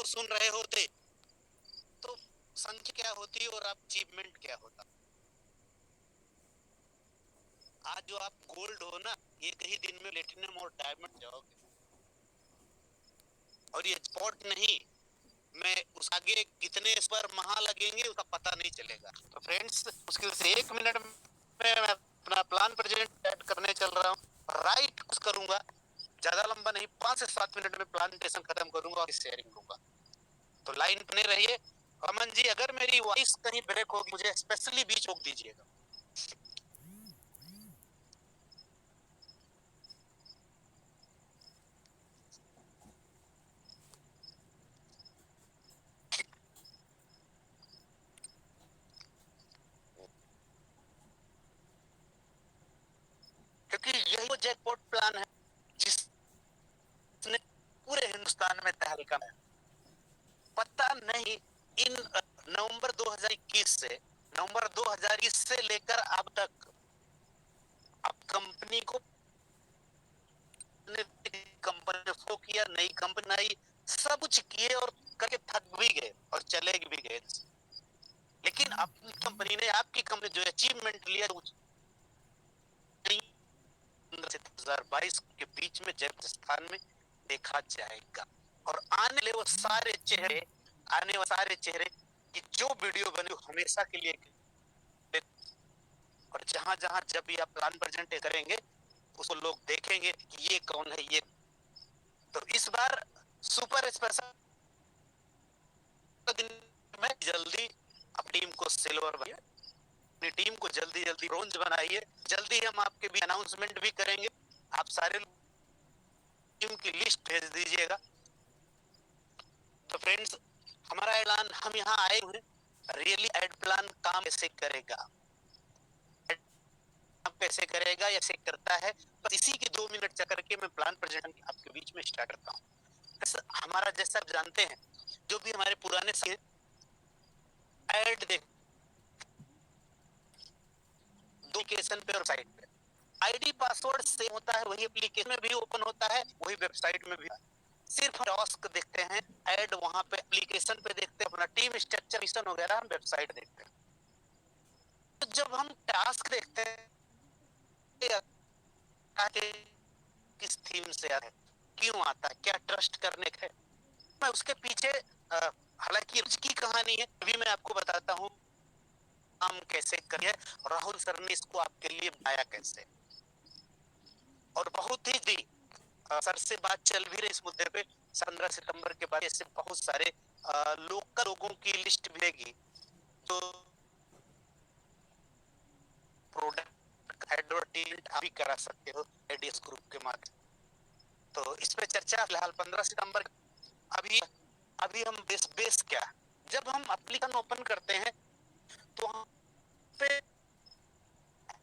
सुन रहे होते तो संख्या क्या होती और आप अचीवमेंट क्या होता। आज जो आप गोल्ड हो ना, एक ही दिन में प्लेटिनम और डायमंड जाओगे, और ये स्पॉट नहीं, मैं उस आगे कितने इस पर महा लगेंगे उसका पता नहीं चलेगा। तो फ्रेंड्स, मुश्किल से 1 मिनट में मैं अपना प्लान प्रेजेंट करने चल रहा हूँ। राइट कुछ करूंगा, ज्यादा लंबा नहीं, 5 से 7 मिनट में प्लांटेशन खत्म करूंगा और शेयरिंग दूंगा। तो लाइन बने रहिए। अमन जी, अगर मेरी वॉइस कहीं ब्रेक होगी मुझे स्पेशली बीच रोक दीजिएगा। क्योंकि यही वो जैकपॉट प्लान है जिसने पूरे हिंदुस्तान में तहलका है। पता नहीं इन नवंबर 2021 से नवंबर 2020 से लेकर अब तक अब कंपनी को कंपनी ने फो किया, नई कंपनी आई, सब कुछ किए और करके थक भी गए और चले भी गए। लेकिन अपनी कंपनी ने, आपकी कंपनी जो अचीवमेंट लिया 2022 के बीच में जय राजस्थान में देखा जाएगा। और आने वाले वो सारे चेहरे, आने वाले सारे चेहरे की जो वीडियो बनी वो हमेशा के लिए, और जहां जहां जब भी आप प्लान प्रेजेंट करेंगे उसको लोग देखेंगे कि ये कौन है ये। तो इस बार सुपर स्पेशल दिन में जल्दी अपनी टीम को सिल्वर बनाइए, अपनी टीम को जल्दी जल्दी ब्रोंज बनाइए। जल्दी हम आपके भी अनाउंसमेंट भी करेंगे, आप सारे टीम की लिस्ट भेज दीजिएगा। तो फ्रेंड्स, हमारा ऐलान, हम यहाँ आए हुए रियली एड प्लान काम कैसे करेगा, कैसे करेगा या कैसे करता है, बस इसी के 2 मिनट चक्कर के मैं प्लान प्रेजेंट आपके बीच में स्टार्ट करता हूँ। हमारा जैसा आप जानते हैं, जो भी हमारे पुराने ऐड देख दो एप्लीकेशन पे और साइट पे आईडी पासवर्ड सेम होता है, वही एप्लीकेशन में भी ओपन होता है, वही वेबसाइट में भी। सिर्फ टास्क देखते हैं, ऐड वहां पे एप्लीकेशन पे देखते हैं, अपना टीम स्ट्रक्चर मिशन वगैरह हम वेबसाइट देखते हैं। तो जब हम टास्क देखते हैं किस थीम से आता है, क्यों आता है, क्या ट्रस्ट करने का है, मैं उसके पीछे हालांकि की कहानी है, अभी मैं आपको बताता हूँ काम कैसे करिए, राहुल सर ने इसको आपके लिए बनाया कैसे। और बहुत ही दी सर से बात चल भी रही इस मुद्दे पे, 15 सितंबर के बाद ऐसे बहुत सारे लोगों की लिस्ट मिलेगी तो प्रोडक्ट एडवर्टाइजमेंट आप भी करा सकते हो एडीएस ग्रुप के माध्यम। तो इस पे चर्चा फिलहाल 15 सितंबर। अभी अभी हम बेस क्या, जब हम एप्लीकेशन ओपन करते हैं तो हम पे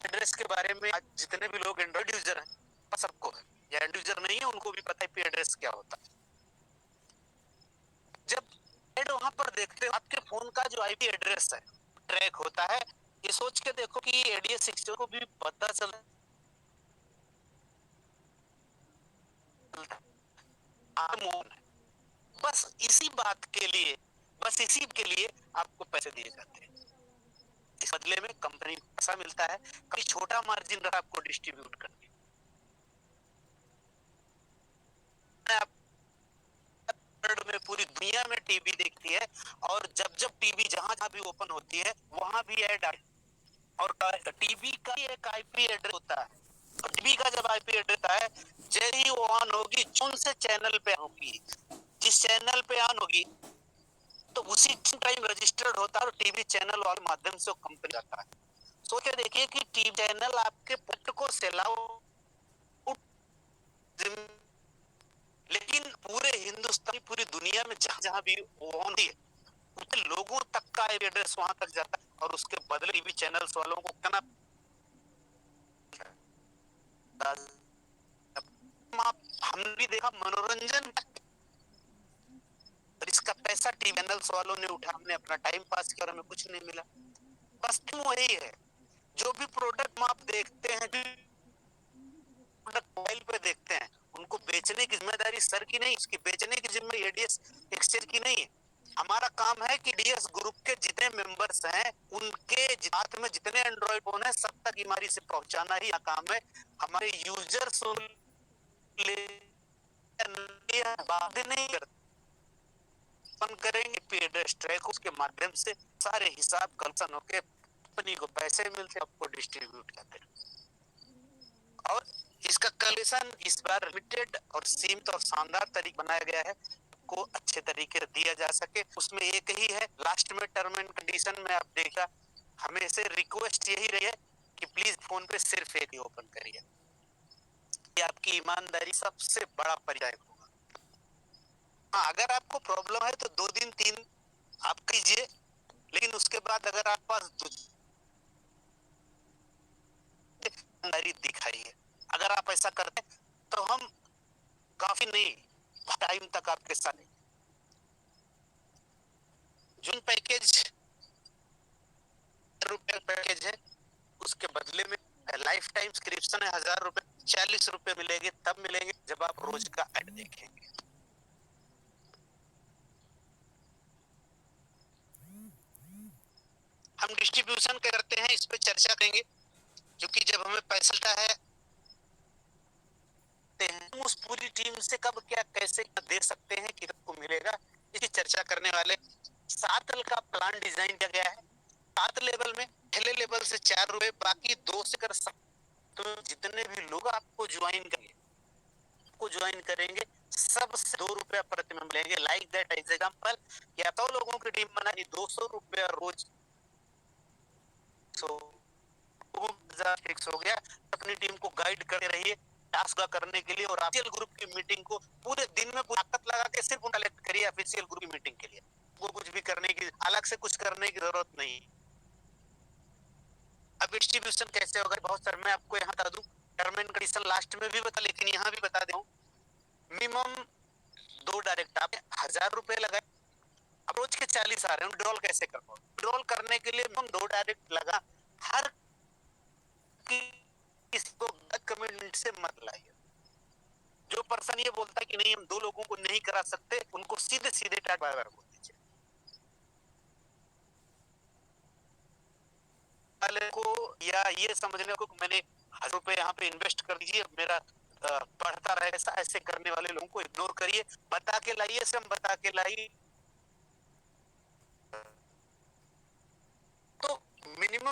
एड्रेस के बारे में, आज जितने भी लोग एंड्रॉइड यूजर हैं सबको है, या एंड यूजर नहीं है उनको भी पता है पी एड्रेस क्या होता है। जब एड वहां पर देखते हो आपके फोन का जो आईपी एड्रेस है ट्रैक होता है, ये सोच के देखो कि एडीएस 60 को भी पता चलता है। बस इसी बात के लिए, बस इसी के लिए आपको पैसे दिए जाते हैं। इस बदले में कंपनी को पैसा मिलता है, कभी छोटा मार्जिन रहा आपको डिस्ट्रीब्यूट करने में। पूरी दुनिया में टीवी देखती है, और जब जब टीवी जहां जहां भी ओपन होती है वहां भी ऐड आए, और टीवी का एक आईपी एड्रेस होता है, और टीवी का जब आईपी एड्रेस है, जैसे ही वो ऑन होगी, कौन से चैनल पे होगी, जिस चैनल पे ऑन होगी तो उसी टाइम रजिस्टर्ड होता है और टीवी चैनल वाले माध्यम से कंपनी जाता है। सोच के देखिए कि टीवी चैनल आपके पुट को सेल आउट, लेकिन पूरे हिंदुस्तान, पूरी दुनिया में जहां जहां भी वो ऑन है उतने लोगों तक का एड्रेस वहां तक जाता है, और उसके बदले टीवी चैनल्स वालों को कितना हम भी देखा मनोरंजन, और इसका पैसा टीवी चैनल्स वालों ने उठा, हमने अपना टाइम पास किया और हमें कुछ नहीं मिला। बस वही है, जो भी प्रोडक्ट आप देखते हैं, प्रोडक्ट मोबाइल पे देखते हैं, उनको बेचने की जिम्मेदारी सर की नहीं, उसकी बेचने की जिम्मेदारी एडीएस एक्सचेंज की नहीं है। हमारा काम है कि डीएस ग्रुप के जितने मेंबर्स हैं उनके हाथ में जितने एंड्रॉइड फोन है सब तक ईमारी से पहुंचाना ही काम है। हमारे यूजर्स बात नहीं करते, अपन करेंगे पीएडएस ट्रैक, उसके माध्यम से सारे हिसाब कलेक्शन होके कंपनी को पैसे मिलते, आपको डिस्ट्रीब्यूट करते हैं। और इसका कलेक्शन इस बार लिमिटेड और सीमित और शानदार तरीके बनाया गया है को अच्छे तरीके से दिया जा सके। उसमें एक ही है लास्ट में टर्म एंड कंडीशन में आप देखा, हमें से रिक्वेस्ट यही रही है कि प्लीज फोन पे सिर्फ एक ही ओपन करिए। ये आपकी ईमानदारी सबसे बड़ा परिचय होगा। हाँ, अगर आपको प्रॉब्लम है तो 2 दिन 3 आप कीजिए, लेकिन उसके बाद अगर आप पास दिखाइए। अगर आप ऐसा करते तो हम काफी नहीं टाइम तक आपके साथ जो पैकेज रुपए पैकेज है उसके बदले में लाइफ टाइम सब्सक्रिप्शन है 1000 रुपए, 40 रुपए मिलेंगे तब मिलेंगे जब आप रोज का ऐड देखेंगे। हम डिस्ट्रीब्यूशन करते हैं, इस पे चर्चा करेंगे, क्योंकि जब हमें पैसा मिलता है उस पूरी टीम से कब क्या कैसे दे सकते हैं कि को मिलेगा, इसकी चर्चा करने वाले। 7 का प्लान डिजाइन किया गया है, 7 लेवल में, पहले लेवल से 4 रुपए, बाकी 2 से कर तो जितने भी लोग आपको ज्वाइन करेंगे सबसे 2 रुपया प्रति में मिलेंगे। लाइक दैट एग्जाम्पल, या तो लोगों की टीम बनानी 200 रुपया रोज, फिक्स हो गया। अपनी टीम को गाइड करते रहिए टास्क करने के लिए, और ऑफिशियल ग्रुप की मीटिंग को पूरे दिन में ताकत लगा के सिर्फ कलेक्ट करिए ऑफिशियल ग्रुप की मीटिंग के लिए। वो कुछ भी करने की अलग से कुछ करने की जरूरत नहीं। अब डिस्ट्रीब्यूशन कैसे होगा बहुत सर, मैं आपको यहाँ बता दूं, टर्म एंड कंडीशन लास्ट में भी बता, लेकिन यहाँ भी बता दूं, मिनिमम 2 डायरेक्ट आप 1000 रुपए लगाए, अब रोज के 40 आ रहे हैं, विड्रॉल कैसे कर पाओ? विड्रॉल करने के लिए हम 2 डायरेक्ट लगा, हर किसी को कमिटमेंट से मत लाइए। जो पर्सन ये बोलता है कि नहीं हम 2 लोगों को नहीं करा सकते, उनको सीधे सीधे टाट बार बोल दीजिए। वाले को या ये समझने को मैंने 1000 रुपए यहाँ पे इन्वेस्ट कर दीजिए, मेरा पढ़ता रहे, ऐसा ऐसे करने वाले लोगों को इग्नोर करिए। बता के लाइए, से हम बता के लाइए तो मिनिमम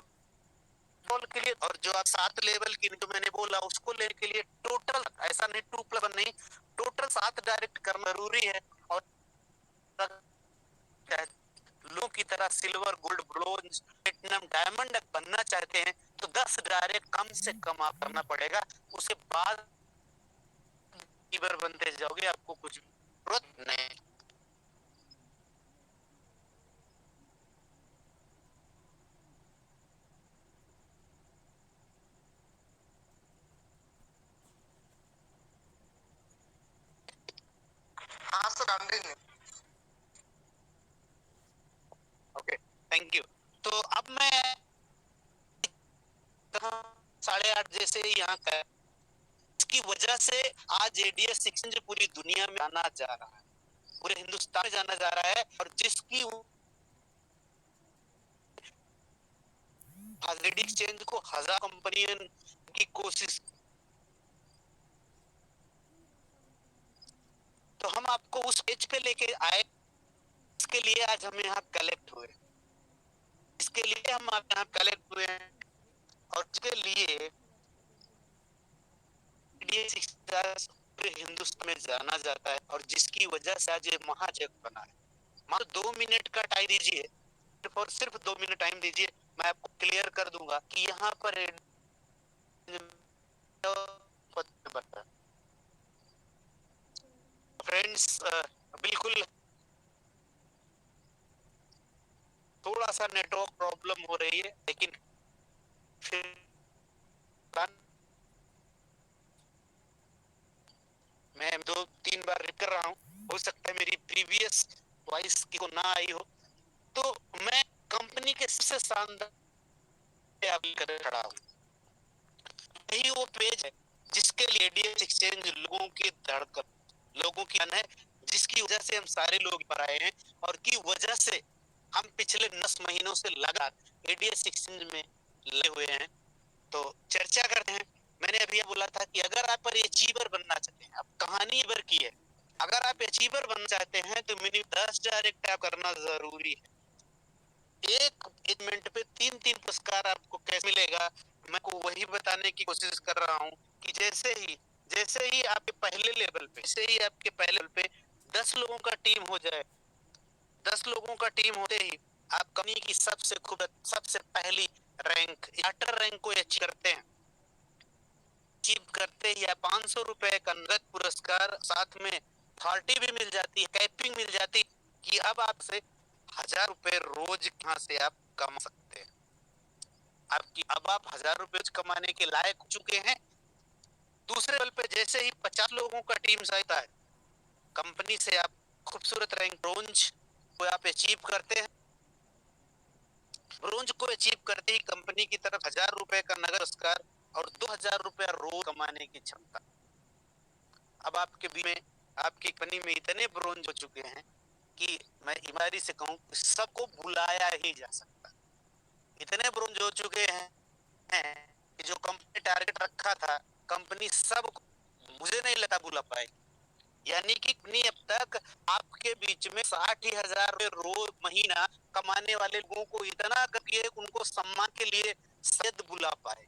के लिए, और जो आप 7 लेवल की जो मैंने बोला उसको लेने के लिए टोटल ऐसा नहीं 2+1 नहीं, टोटल 7 डायरेक्ट करना जरूरी है। और लोगों की तरह silver gold bronze platinum diamond बनना चाहते हैं तो 10 डायरेक्ट कम से कम आप करना पड़ेगा, उसके बाद बनते जाओगे, आपको कुछ जरूरत नहीं। हाँ सर, ओके, थैंक यू। तो अब मैं 8:30 जैसे यहाँ का, इसकी वजह से आज एडीएस एक्सचेंज पूरी दुनिया में जाना जा रहा है, पूरे हिंदुस्तान में जाना जा रहा है, और जिसकी एक्सचेंज को 1000 कंपनियों की कोशिश, तो हम आपको उस पेज पे लेके आए, इसके लिए आज हम यहाँ कलेक्ट हुए, इसके लिए हम यहाँ कलेक्ट हुए हैं, और इसके लिए पूरे हिंदुस्तान में जाना जाता है, और जिसकी वजह से आज ये महाजग बना है। मान 2 मिनट का टाइम दीजिए, सिर्फ 2 मिनट टाइम दीजिए, मैं आपको क्लियर कर दूंगा कि यहाँ पर फ्रेंड्स बिल्कुल थोड़ा सा नेटवर्क प्रॉब्लम हो रही है, लेकिन फिर मैं 2-3 बार रिपीट कर रहा हूँ, हो सकता है मेरी प्रीवियस वॉइस को ना आई हो, तो मैं कंपनी के सबसे शानदार कर खड़ा हूँ। यही वो पेज है जिसके लिए डीएस एक्सचेंज लोगों की धड़कन, लोगों की है, जिसकी वजह से हम सारे लोग पर आए हैं और की वजह से हम पिछले 10 महीनों से लगातार एडीएस एक्सचेंज में लगे हुए हैं। तो चर्चा करते हैं। मैंने अभी ये बोला था कि अगर आप अचीवर बनना चाहते हैं, अब कहानी भर की है, अगर आप अचीवर बनना चाहते हैं तो मिनिमम 10,000 एक टैप करना जरूरी है। एक मिनट पे 3-3 पुरस्कार आपको कैसे मिलेगा, मैं को वही बताने की कोशिश कर रहा हूँ कि जैसे ही आपके पहले लेवल पे, जैसे ही आपके पहले लेवल पे 10 लोगों का टीम हो जाए, 10 लोगों का टीम होते ही आप कंपनी की सबसे खूबसूरत सबसे पहली रैंक चार्टर रैंक को अचीव करते हैं। अचीव करते ही 500 रुपए का नगद पुरस्कार, साथ में पार्टी भी मिल जाती है, कैपिंग मिल जाती है कि अब आपसे 1,000 रुपए रोज यहाँ से आप कमा सकते हैं। आपकी अब आप 1,000 रुपए कमाने के लायक हो चुके हैं। दूसरे लेवल पे जैसे ही 50 लोगों का टीम आता है, कंपनी से आप खूबसूरत रैंक ब्रोंज को आप अचीव करते हैं। ब्रोंज को अचीव करते ही कंपनी की तरफ 1,000 रुपए का नगद पुरस्कार और 2,000 रुपया रोज कमाने की क्षमता। अब आपके भी में आपकी कंपनी में इतने ब्रोंज हो चुके हैं कि मैं ईमानदारी से कहूँ सबको बुलाया ही जा सकता। इतने ब्रोंज हो चुके हैं कि जो कंपनी टारगेट रखा था, कंपनी सब मुझे नहीं लगता बुला पाएगी। यानी कि कंपनी अब तक आपके बीच में 60,000 रोज महीना कमाने वाले लोगों को इतना करके उनको सम्मान के लिए शायद बुला पाए।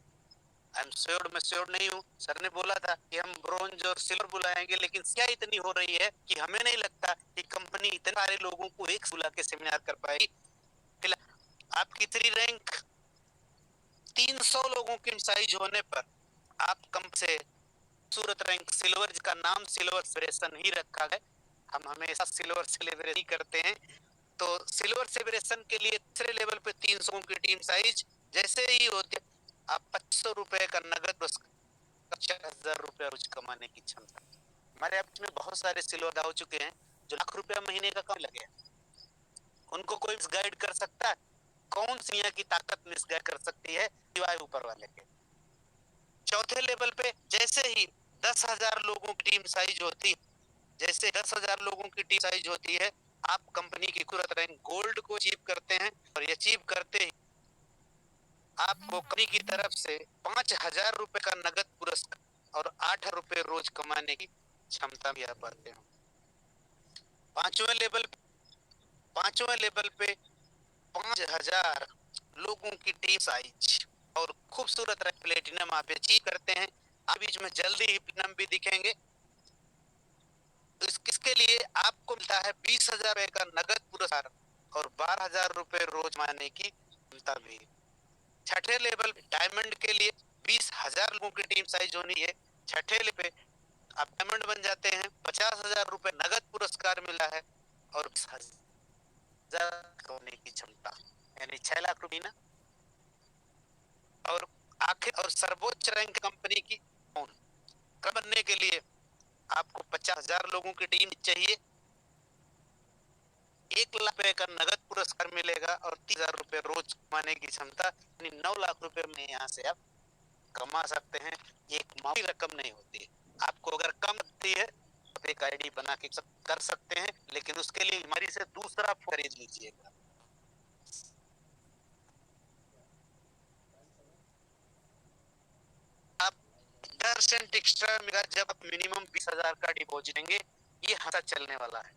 आई एम श्योर, मैं श्योर नहीं हूँ। सर ने बोला था कि हम ब्रोंज और सिल्वर बुलाएंगे, लेकिन क्या इतनी हो रही है कि हमें नहीं लगता कि कंपनी इतने सारे लोगों को एक बुला के सेमिनार कर पाएगी। आपकी 3 रैंक 300 लोगों की साइज होने पर आप कम से सूरत रैंक सिल्वर, जिसका नाम सिल्वर सेलिब्रेशन ही रखा है, हम हमेशा सिल्वर सेलिब्रेशन करते हैं। तो सिल्वर सेलिब्रेशन के लिए तीसरे लेवल पे 300 की टीम साइज जैसे ही होती है, आप 500 रुपए का नगद 50,000 रोज कमाने की क्षमता। हमारे आप में बहुत सारे सिल्वर हो चुके हैं जो लाख रुपया महीने का कम लगे। उनको कोई गाइड कर सकता है? कौन सी की ताकत मिसगाइड कर सकती है सिवाय ऊपर वाले के। चौथे लेवल पे जैसे ही 10,000 लोगों की टीम साइज होती है, जैसे 10,000 लोगों की टीम साइज होती है, आप कंपनी की खूबसूरत रैंक गोल्ड को अचीव करते हैं और अचीव करते ही आपको कंपनी की तरफ से 5,000 रुपए का नगद पुरस्कार और 8 रुपए रोज कमाने की क्षमता भी आप पाते हैं। पांचवें लेवल पे 5,000 लोगों की टीम साइज और खूबसूरत प्लेटिनम आप अचीव करते हैं। आप बीच में जल्दी ही प्लेटिनम भी दिखेंगे। तो इसके लिए आपको मिलता है 20,000 रुपए का नगद पुरस्कार और 12,000 रुपए रोज माने की क्षमता भी। छठे लेवल डायमंड के लिए 20,000 लोगों की टीम साइज होनी है। छठे लेवल पे आप डायमंड बन जाते हैं, 50,000 रुपए नगद पुरस्कार मिला है और 20,000 होने की क्षमता, यानी 6 लाख रुपए ना। और आखिर और सर्वोच्च रैंक कंपनी की बनने के लिए आपको 50,000 लोगों की टीम चाहिए, 1 लाख रुपए का नगद पुरस्कार मिलेगा और 30,000 रुपए रोज कमाने की क्षमता, यानी 9 लाख रुपए में यहाँ से आप कमा सकते हैं। एक मामूली रकम नहीं होती। आपको अगर कम होती है तो एक आईडी बना के कर सकते हैं, लेकिन उसके लिए हमारी से दूसरा खरीद लीजिएगा। आप 10% एक्स्ट्रा मिलेगा जब आप मिनिमम 20,000 का डिपॉजिट देंगे। ये हफ्ता चलने वाला है।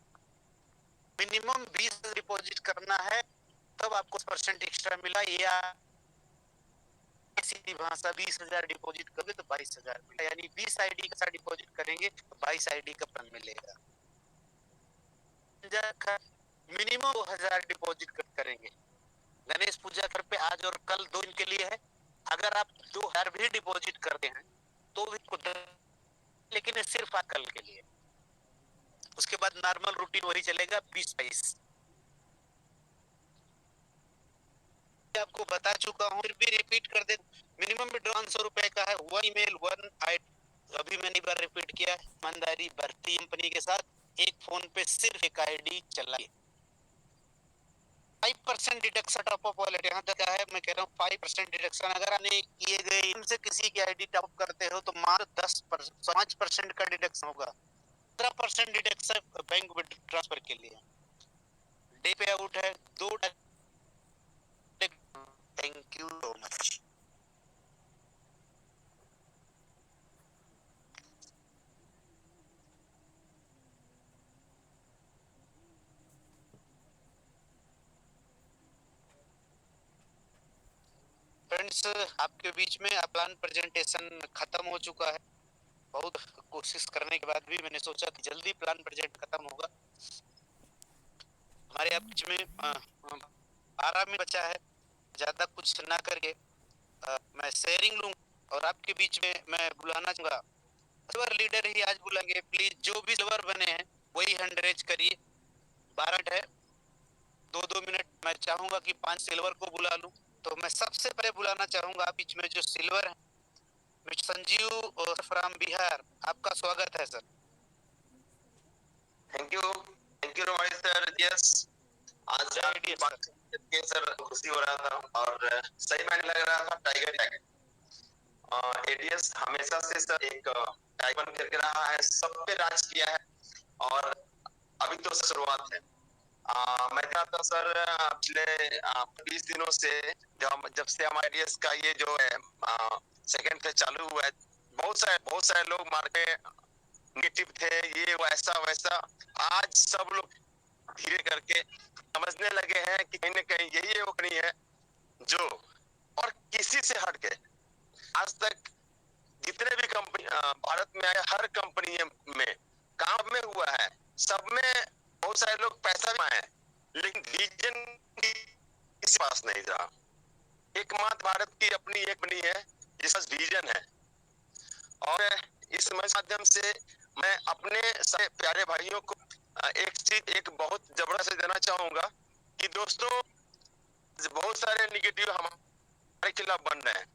मिनिमम 20 डिपॉजिट करना है तब आपको 10% एक्स्ट्रा मिला, या सीधी भाषा 20,000 डिपॉजिट करोगे तो 22,000 मिलेगा, यानी 20 आईडी का डिपॉजिट करेंगे तो 22 आईडी का फंड मिलेगा। मिनिमम 2,000 डिपॉजिट करेंगे। गणेश पूजा घर पे आज और कल 2 दिन के लिए है। अगर आप 2,000 भी डिपॉजिट करते हैं तो भी, लेकिन सिर्फ आज कल के लिए। उसके बाद नॉर्मल रूटीन वही चलेगा 20-22। आपको बता चुका हूँ, फिर भी रिपीट कर दे। मिनिमम विड्रॉ 500 रुपए का है। 1 ईमेल 1 आईडी, अभी मैंने बार रिपीट किया, ईमानदारी बढ़ती कंपनी के साथ एक फोन पे सिर्फ एक आईडी चलाइए। 5% डिडक्शन टॉप अप वॉलेट यहाँ तक है। मैं कह रहा हूँ 5% डिडक्शन अगर आपने किए गए से किसी की आईडी टॉप करते हो तो मात्र 5% का डिडक्शन होगा। 15% डिडक्शन बैंक ट्रांसफर के लिए, डे पे आउट है 2। Thank you so much. Friends, आपके बीच में प्लान प्रेजेंटेशन खत्म हो चुका है। बहुत कोशिश करने के बाद भी मैंने सोचा कि जल्दी प्लान प्रेजेंट खत्म होगा। हमारे बीच में 12 मिनट बचा है, ज्यादा कुछ ना करके मैं शेयरिंग लूँ और आपके बीच में मैं बुलाना चाहूंगा। सिल्वर लीडर ही आज बुलाएंगे, प्लीज जो भी सिल्वर बने हैं वही हैंड रेज करिए। 12 मिनट है, 2-2 मिनट मैं चाहूंगा कि 5 सिल्वर को बुला लूं। तो मैं सबसे पहले बुलाना चाहूंगा बीच में जो सिल्वर है, मिस्टर संजीव फ्रॉम बिहार, आपका स्वागत है sir. Thank you रोमानी sir. Yes, आज आपकी बात करके सर खुशी हो रहा था और सही मायने लग रहा था टाइगर टैग। एडीएस हमेशा से सर एक टाइगर करके रहा है, सब पे राज किया है और अभी तो शुरुआत है। मैं कहता सर पिछले 20 दिनों से जब से हमारे एडीएस का ये जो है सेकंड फेज चालू हुआ है, बहुत सारे लोग मार्केट नेगेटिव थे, ये वैसा वैसा। आज सब लोग धीरे करके समझने लगे हैं कि कहीं न कहीं यही वो कंपनी है जो और किसी से हट के आज तक जितने भी कंपनी भारत में आए, हर कंपनी में काम में हुआ है, सब में बहुत सारे लोग पैसा भी आए, लेकिन विजन किसी पास नहीं रहा। एकमात्र भारत की अपनी एक कंपनी है जिसका विजन है। और इस माध्यम से मैं अपने सारे प्यारे भाइयों को एक चीज एक बहुत जबरदस्त देना चाहूंगा कि दोस्तों बहुत सारे निगेटिव हमारे खिलाफ बन रहे हैं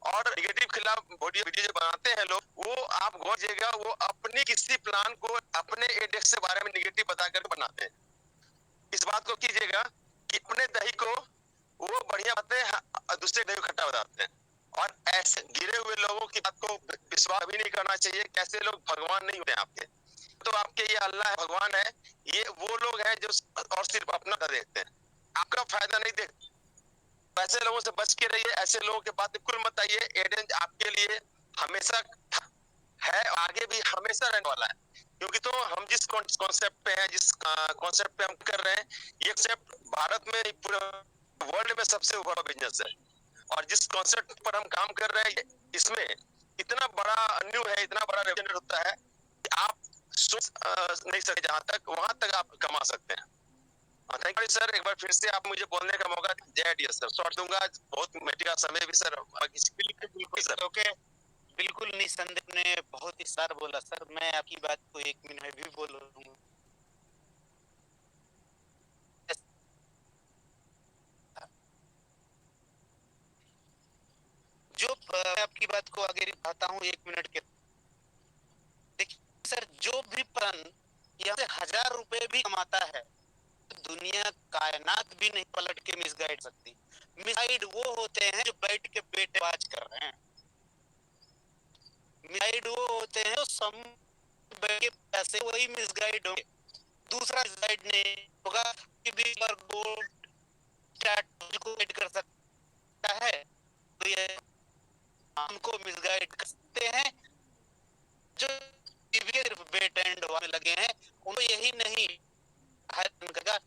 और निगेटिव खिलाफ वीडियो जो बनाते हैं लोग, वो आप गौर कीजिएगा, वो अपनी किसी प्लान को अपने एडेक्स के बारे में निगेटिव बताकर बनाते हैं। इस बात को कीजिएगा कि अपने दही को वो बढ़िया बातें दूसरे दही को खट्टा बताते हैं और ऐसे गिरे हुए लोगों की बात को विश्वास भी नहीं करना चाहिए। कैसे लोग भगवान नहीं होते आपके, तो आपके ये अल्लाह भगवान है, ये वो लोग हैं जो और सिर्फ अपना देखते हैं, आपका फायदा नहीं देखते। ऐसे लोगों से बच के रहिए, ऐसे लोगों के बात बिल्कुल मत आइए। एडेंस आपके लिए हमेशा है, आगे भी हमेशा रहने वाला है, क्योंकि तो हम जिस कॉन्सेप्ट पे हैं, जिस कॉन्सेप्ट पे हम कर रहे हैं, ये कॉन्सेप्ट भारत में पूरे वर्ल्ड में सबसे बड़ा बिजनेस है और जिस कॉन्सेप्ट पर हम काम कर रहे हैं इसमें इतना बड़ा न्यू है, इतना बड़ा रेवेन्यू होता है कि आप सोच नहीं सकते, जहां तक वहां तक आप कमा सकते हैं। थैंक यू सर, एक बार फिर से आप मुझे बोलने का मौका। जय डी सर, शॉर्ट दूंगा, बहुत मिनट का समय भी सर। बिल्कुल सर, ओके, बिल्कुल निसंदेह ने बहुत ही सार बोला सर। मैं आपकी बात को 1 मिनट में भी बोलूंगा। जो मैं आपकी बात को आगे बढ़ाता हूँ 1 मिनट के। देखिए सर, जो भी प्राण यहाँ से 1000 रुपए भी कमाता है, दुनिया कायनात भी नहीं पलट के मिसगाइड सकती। मिसगाइड वो होते हैं जो बैठ के बेटेबाज कर रहे हैं, मिसगाइड वो होते हैं जो सम बैठ के पैसे वही मिसगाइड होंगे। दूसरा मिसगाइड नहीं होगा कि भी गोल्ड चैट को गाइड कर सकता है, तो ये हमको मिसगाइड कर सकते हैं। जो सिर्फ बेट एंड में लगे हैं उनको यही नहीं करेगा,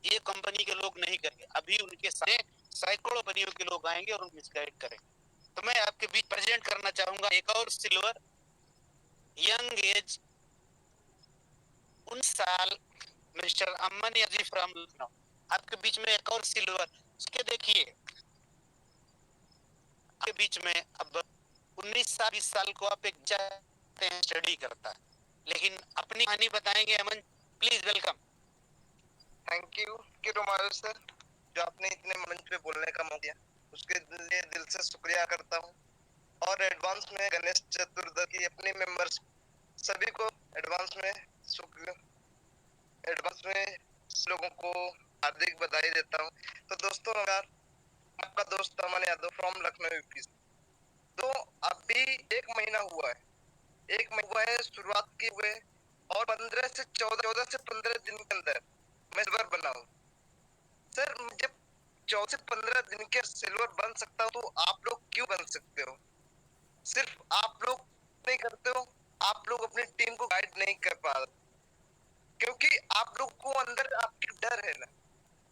ये कंपनी के लोग नहीं करेंगे। अभी उनके सामने सैकड़ों कंपनियों के लोग आएंगे और उनको मिसगाइड करेंगे। तो मैं आपके बीच प्रेजेंट करना चाहूंगा एक और सिल्वर, यंग एज 19 साल, mister Aman Yaji from Lucknow. आपके बीच में एक और सिल्वर, उसके देखिए आपके बीच में अब 19 साल 20 साल को आप एक चाहते हैं स्टडी करता है, लेकिन अपनी कहानी बताएंगे। Aman please welcome. Thank you Romal sir, जो आपने इतने मंच पे बोलने का मौका दिया, उसके लिए दिल से शुक्रिया करता हूँ। और एडवांस में गणेश चतुर्थी अपने मेंबर्स सभी को एडवांस में लोगों को हार्दिक बधाई देता हूँ। तो दोस्तों, आपका दोस्त अमन यादव फ्रॉम लखनऊ यूपी। तो अभी 1 महीना हुआ है, 1 महीना हुआ है शुरुआत किए हुए और 15 से 14 से 15 दिन के अंदर मैं सिल्वर बनाऊं। सर जब 14 से 15 दिन के सिल्वर बन सकता हूं तो आप लोग क्यों बन सकते हो? सिर्फ आप लोग नहीं करते हो, आप लोग अपनी टीम को गाइड नहीं कर पा रहे, क्योंकि आप लोग को अंदर आपकी डर है ना,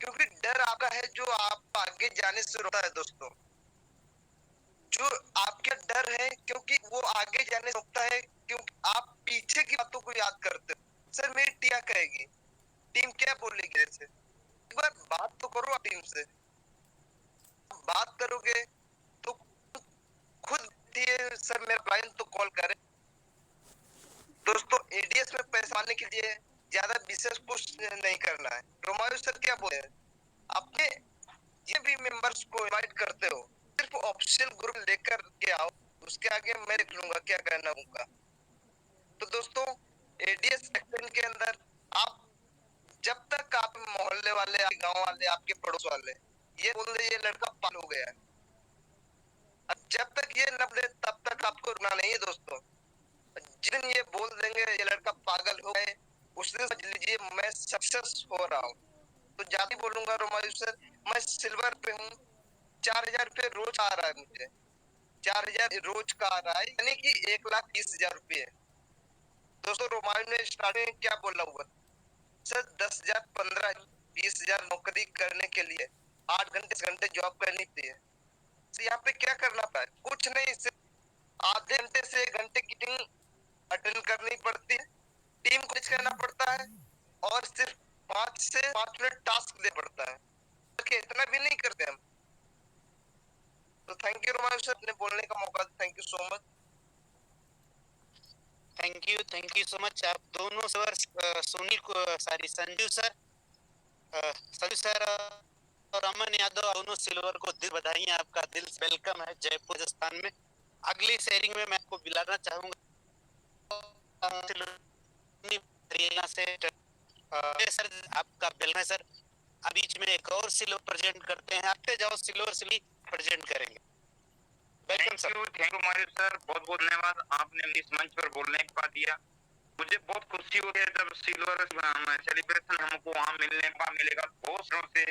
क्योंकि डर आपका है जो आप आगे जाने से रोकता है दोस्तों। जो आपका डर है क्योंकि वो आगे जाने से रोकता है, क्योंकि आप पीछे की बातों को याद करते हो। सर मेरी टीम क्या कहेगी, टीम क्या बोलेगी? जैसे एक बार बात तो करो टीम से, बात करोगे तो खुद सर मेरा लाइन तो कॉल करे। दोस्तों एडीएस में पैसा आने के लिए ज्यादा विशेष कुछ नहीं करना है। रोमायो सर क्या बोले, अपने ये भी मेंबर्स को इनवाइट करते हो, सिर्फ ऑफिशियल ग्रुप लेकर के आओ, उसके आगे मैं देख लूंगा क्या करना होगा। तो दोस्तों एडीएस सेक्शन के अंदर आप जब तक आप मोहल्ले वाले, गांव वाले, आपके पड़ोस वाले ये बोल रहे ये लड़का पागल हो गया है, जब तक ये न बोले तब तक आपको रुकना नहीं है दोस्तों। जिस दिन ये बोल देंगे ये लड़का पागल हो गए, उस दिन समझ लीजिए मैं सक्सेस हो रहा हूँ। तो जाती बोलूंगा रोमायु सर, मैं सिल्वर पे हूँ, 4,000 रुपये रोज आ रहा है मुझे, 4,000 रोज का आ रहा है, यानी कि 1,20,000 रुपये। दोस्तों रोमायु ने स्टार्टिंग में क्या बोला हुआ सर, 10,000, 15, 20,000 नौकरी करने के लिए 8 घंटे 10 घंटे जॉब करनी पड़ती है। तो यहाँ पे क्या करना पड़ा है? कुछ नहीं, सिर्फ आधे घंटे से 1 घंटे की मीटिंग अटेंड करनी पड़ती है, टीम को करना पड़ता है, और सिर्फ 5 से 5 मिनट टास्क देना पड़ता है। तो इतना भी नहीं करते हम। तो थैंक यू रोमांश सर, ने बोलने का मौका, thank you so much. Thank you so much आप दोनों सर, सुनील को सॉरी संजू सर और अमन यादव दोनों सिल्वर को दिल बधाई, आपका दिल से वेलकम है जयपुर राजस्थान में। अगली शेयरिंग में मैं आपको बुलाना चाहूंगा से सर, आपका वेलकम है सर। बीच में एक और सिल्वर प्रेजेंट करते हैं, आते जाओ सिल्वर से भी प्रेजेंट करेंगे। थैंक यू मारियो सर, बहुत बहुत धन्यवाद, आपने इस मंच पर बोलने का मौका दिया। मुझे बहुत खुशी होती है जब सिल्वर सेलिब्रेशन हमको वहाँ मिलने का मिलेगा, बहुत से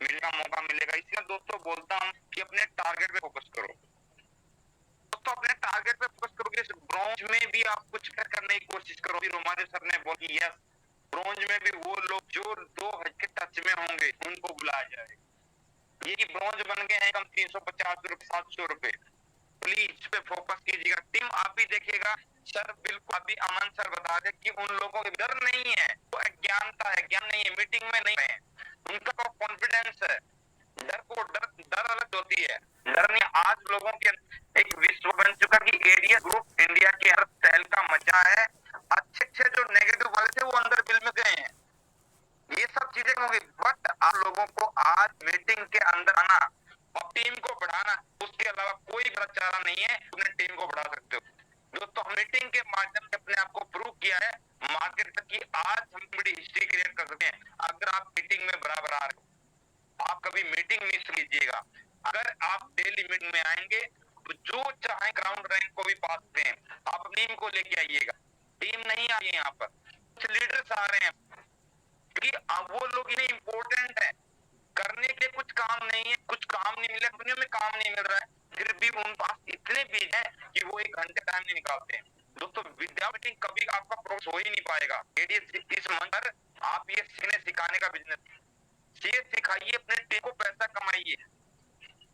मिलने का मौका मिलेगा। इसलिए दोस्तों बोलता हूँ कि अपने टारगेट पे फोकस करो दोस्तों, अपने टारगेट पे फोकस करोगे, ब्रॉन्ज में भी आप कुछ करने की कोशिश करो। रोमारियो सर ने बोली यस, ब्रॉन्ज में भी वो लोग जो 2 के टच में होंगे उनको बुलाया जाए। ये ब्रॉन्ज बन गए हैं कम 350 रुपए 700 रुपए, प्लीज पे फोकस कीजिएगा। टीम आप भी देखिएगा सर, बिल्कुल अभी अमन सर बता दे कि उन लोगों को डर नहीं है, वो अज्ञानता है, ज्ञान नहीं है, मीटिंग में नहीं है, उनका कॉन्फिडेंस है। डर अलग होती है, डर नहीं। आज लोगों के एक विश्व बन चुका कि एरिया ग्रुप इंडिया के हर तहलका मचा है। अच्छे जो नेगेटिव वाले थे वो अंदर बिल में गए हैं, ये सब चीजें होंगी। बट आप लोगों को आज मीटिंग के अंदर आना और टीम को बढ़ाना, उसके अलावा कोई गलत चारा नहीं है, अपने टीम को बढ़ा सकते हो दोस्तों। मीटिंग के माध्यम से अपने आप को प्रूव किया है मार्केट तक की, आज हम बड़ी हिस्ट्री क्रिएट कर सकते हैं। अगर आप मीटिंग में बराबर आ रहे हो, आप कभी मीटिंग मिस कीजिएगा। अगर आप डेली मीटिंग में आएंगे तो जो चाहे ग्राउंड रैंक को भी पा सकते हैं। आप टीम को लेके आइएगा, टीम नहीं आ रही है यहाँ पर, कुछ लीडर्स आ रहे हैं कि वो लोग इन्हें इंपॉर्टेंट है, करने के कुछ काम नहीं है, कुछ काम नहीं मिला, दुनिया में काम नहीं मिल रहा है, फिर भी उन पास इतने बीज हैं कि वो 1 घंटे टाइम नहीं निकालते हैं। दोस्तों विद्या मीटिंग कभी आपका प्रोग्रेस हो ही नहीं पाएगा। इस मंच पर आप ये सीखने सिखाने का बिजनेस सिखाइए, अपने टीम को पैसा कमाइए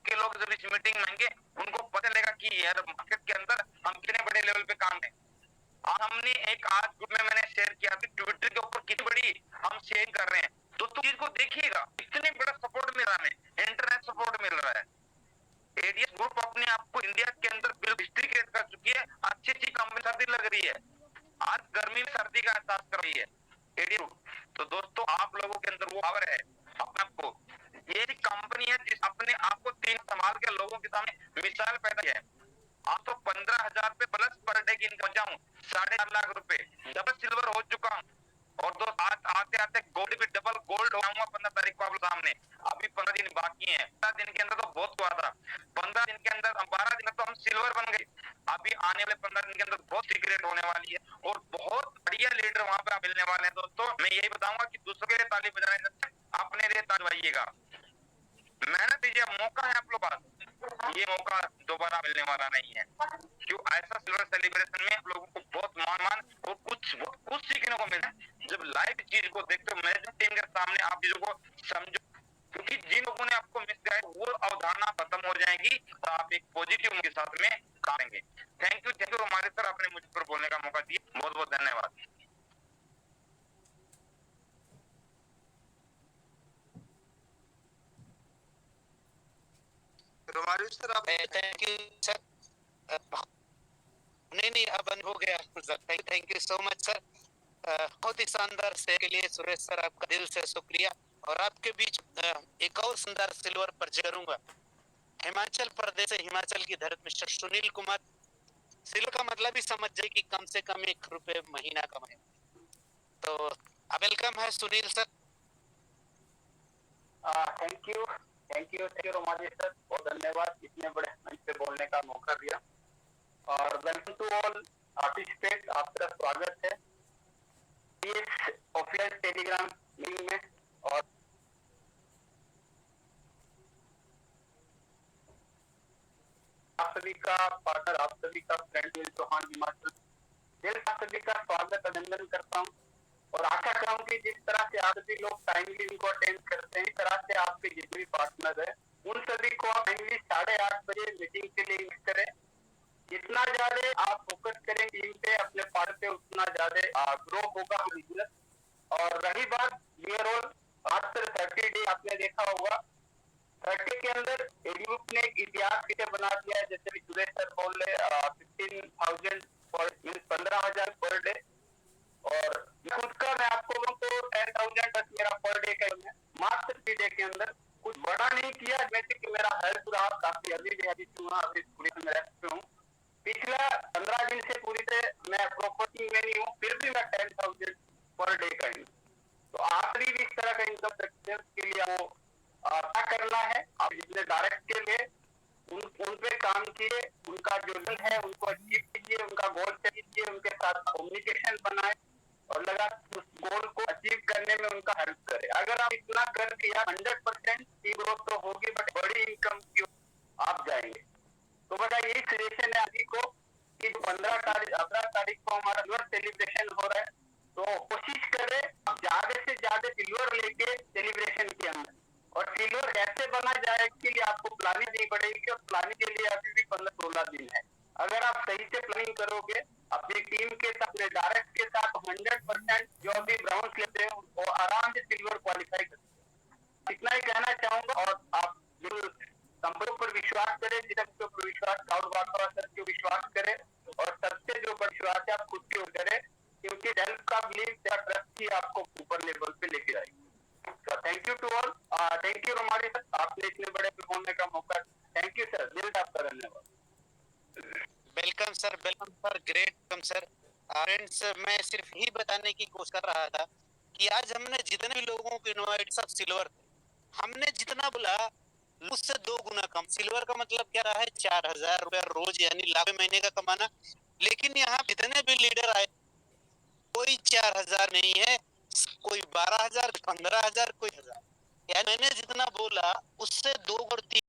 के लोग जब इस मीटिंग में आएंगे उनको पता लगेगा कि यार मार्केट के अंदर हम कितने बड़े लेवल पे काम है। हमने एक आज ग्रुप में मैंने शेयर किया कि ट्विटर के ऊपर कितनी बड़ी हम शेयर कर रहे हैं, दोस्तों चीज को देखिएगा, इतने बड़ा सपोर्ट मिल रहा है, इंटरनेट सपोर्ट मिल रहा है। एडीएस ग्रुप अपने आप को इंडिया के अंदर हिस्ट्री क्रिएट कर चुकी है। अच्छी कंपनी, सर्दी लग रही है, आज गर्मी में सर्दी का एहसास कर रही है एडीएस ग्रुप। तो दोस्तों आप लोगों के अंदर वो पावर है, अपने आप को, ये कंपनी है जिस अपने आप को 3 संभाल के लोगों के सामने मिसाल पैदा किया है। आप तो 15,000 पे प्लस पर डे की इनकम जाऊं, 4.5 लाख रुपए, डबल सिल्वर हो चुका हूं। और तो आज आते आते गोल्ड भी डबल गोल्ड हो जाऊंगा 15 तारीख को आप सामने। अभी 15 दिन बाकी हैं, 15 दिन के अंदर तो बहुत हुआ था, 15 दिन के अंदर 12 दिन तो हम सिल्वर बन गए। अभी आने वाले 15 दिन के अंदर बहुत सीक्रेट होने वाली है और बहुत बढ़िया लीडर वहां रुपया मिलने वाले हैं दोस्तों। मैं यही बताऊंगा कि दूसरों के लिए ताली बजाने से अच्छा अपने लिए ताली बजाइएगा, मेहनत कीजिए, मौका है आप लोग पास, ये मौका दोबारा मिलने वाला नहीं है। क्यों ऐसा सिल्वर सेलिब्रेशन में आप लोगों को बहुत मान और कुछ सीखने को मिला जब लाइव चीज को देखते हो। मैनेजमेंट टीम के सामने आप चीजों को समझो, क्योंकि जिन लोगों ने आपको मिस गाइड वो अवधारणा खत्म हो जाएगी और आप एक पॉजिटिव के साथ में करेंगे। थैंक यू हमारे सर, आपने मुझ पर बोलने का मौका दिया, बहुत बहुत धन्यवाद। रोमारियो सर आप थैंक यू सर। नहीं अब हो गया sir. Thank you so much sir. बहुत ही शानदार से के लिए सुरेश सर आपका दिल से शुक्रिया। और आपके बीच एक और शानदार सिल्वर पर करूंगा। हिमाचल प्रदेश से, हिमाचल की धरती में सुनील कुमार। सिल्वर का मतलब ही समझ जाए कि कम से कम ₹1 महीना कमाए। तो वेलकम है Sunil sir. Thank you romaji sir, बहुत धन्यवाद इतने बड़े मंच पे बोलने का मौका दिया। और वेलकम टू ऑल पार्टिसिपेट, आपका स्वागत है इस ऑफलाइन टेलीग्राम मीटिंग में। और आप सभी का पार्टनर, आप सभी का फ्रेंड चौहान हिमाचल दिल आप सभी का स्वागत अभिनंदन करता हूँ। और आशा करूँ कि जिस तरह से आप सभी लोग टाइमली इनको अटेंड करते हैं, इस तरह से आपके जितने भी पार्टनर है उन सभी को आप टाइमली 8:30 बजे मीटिंग के लिए इन्वाइट करें। जितना ज्यादा आप फोकस करें टीम पे, अपने पार्ट पे, उतना ज्यादा ग्रो होगा बिजनेस। और रही बात ये रोल, आफ्टर 30 डे आपने देखा होगा 30 के अंदर ग्रुप ने एक इतिहास कैसे बना दिया है। जैसे सुरेश सर बोल रहे 15,000 15,000 पर डे। और खुद का मैं आपको तो 10,000 बस मेरा पर डे का मात्र 3 डे के अंदर कुछ बड़ा नहीं किया। जैसे कि मेरा हेल्थ रहा काफी अभी पूरी में रहता हूँ। पिछला 15 दिन से पूरी तरह मैं प्रॉपर्टी में नहीं हूँ, फिर भी मैं 10,000 पर डे का हूँ। तो आप भी इस तरह का इनकम सक्सेस के लिए वो क्या करना है, आप जितने डायरेक्ट के लिए उन पे काम कीजिए, उनका जो गोल है उनको अचीव कीजिए, उनका गोल सेट कीजिए, उनके साथ कम्युनिकेशन बनाए और लगातार उस गोल को अचीव करने में उनका हेल्प करे। अगर आप इतना कर दिया 100% की ग्रोथ तो होगी, बट बड़ी इनकम की आप जाएंगे। तो बता यही सजेशन है अभी को कि 15 तारीख को हमारा सिल्वर सेलिब्रेशन हो रहा है, तो कोशिश करें ज्यादा से ज्यादा सिल्वर लेके सेलिब्रेशन के अंदर। और सिल्वर कैसे बना जाए इसके लिए आपको प्लानिंग नहीं पड़ेगी, और प्लानिंग के लिए अभी भी 15-16 दिन है। अगर आप सही से प्लानिंग करोगे अपनी टीम के साथ, अपने डायरेक्ट के साथ 100% जो अभी ब्राउन्स लेते हैं वो आराम से सिल्वर क्वालिफाई करते हैं। इतना ही कहना चाहूंगा। और आप जरूर संपर्क पर विश्वास करें, जिसके ऊपर विश्वास सर के विश्वास करें, और सबसे जो विश्वास है आप खुद के ऊपर करें, क्योंकि सेल्फ का बिलीव, ट्रस्ट ही आपको ऊपर लेवल पे लेके जाएगी। Thank you to all, thank you Romari sir, आपने इतने बड़े पे बोलने का मौका। थैंक यू सर, दिल से आपका धन्यवाद। Welcome sir, great welcome sir. Friends, मैं सिर्फ ही बताने की कोशिश कर रहा था कि आज हमने जितने भी लोगों को इनवाइट, सब सिल्वर थे। हमने जितना बोला उससे 2 गुना कम। सिल्वर का मतलब क्या रहा है? 4,000 रुपया रोज, यानी लाख महीने का कमाना। लेकिन यहाँ जितने भी लीडर आए, कोई 4,000 नहीं है, कोई 12,000, 15,000, कोई 1,000। यानी मैंने जितना बोला उससे 2 और 3